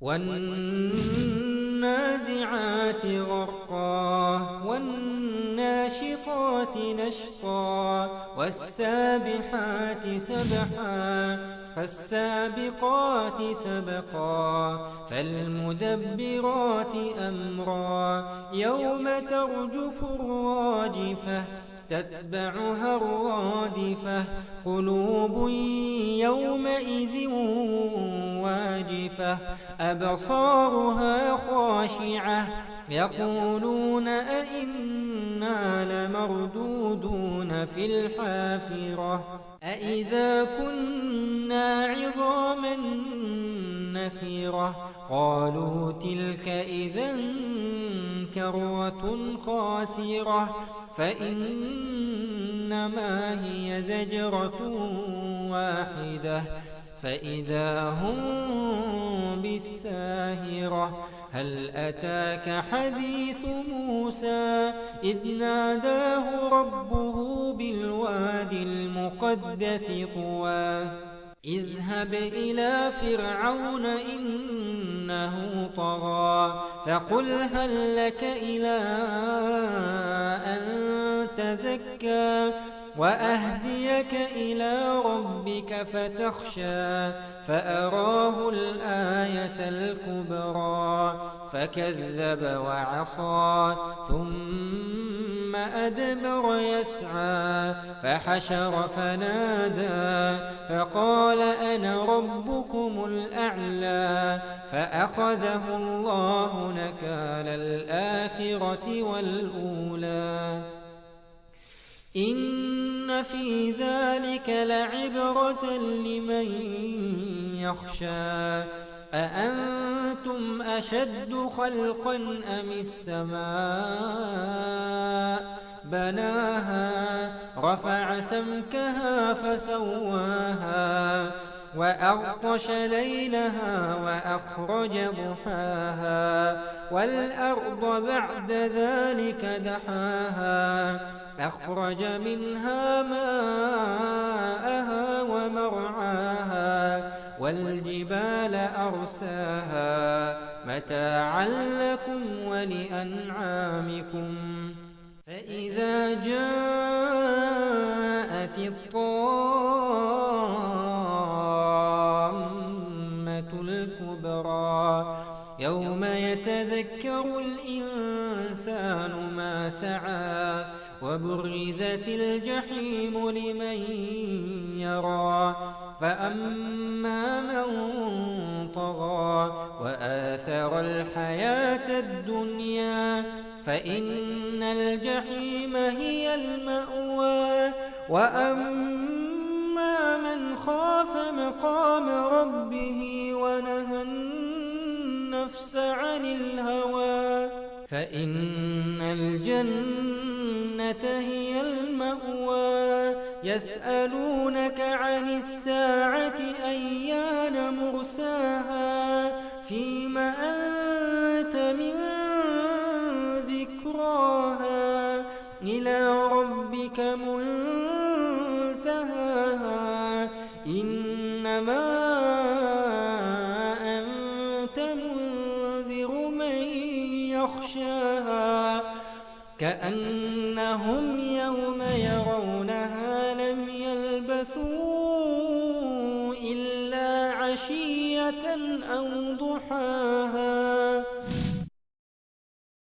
والنازعات غرقا والناشطات نشطا والسابحات سبحا فالسابقات سبقا فالمدبرات أمرا يوم ترجف الراجفة تتبعها الرادفة قلوب يومئذ واجفة أبصارها خاشعة يقولون أئنا لمردودون في الحافرة أئذا كنا عظاما نخرة قالوا تلك إذا كرة خاسرة فإنما هي زجرة واحدة فإذا هم بالساهرة هل أتاك حديث موسى إذ ناداه ربه بالوادي المقدس طوى اذهب إلى فرعون إنه طغى فقل هل لك إلى أن تزكى وأهديك إلى ربك فتخشى فأراه الآية الكبرى فكذب وعصى ثم أدبر يسعى فحشر فنادى فقال أنا ربكم الأعلى فأخذه الله نكال الآخرة والأولى إن في ذلك لعبرة لمن يخشى أأنتم أشد خلقا أم السماء بناها رفع سمكها فسواها وأغطش ليلها وأخرج ضحاها والأرض بعد ذلك دحاها أخرج منها ماءها ومرعاها والجبال أرساها متاعا لكم ولأنعامكم فإذا جاءت الطامة الكبرى يوم يتذكر الإنسان ما سعى وبرزت الجحيم لمن يرى فأما من طغى وآثر الحياة الدنيا فإن الجحيم هي المأوى وأما من خاف مقام ربه ونهى النفس عن الهوى فإن الجنة هي المأوى يسألونك عن الساعة أيان مرساها فيم أنت من ذكراها إلى ربك منتهاها إنما أنت منذر من يخشاها كأنهم يوم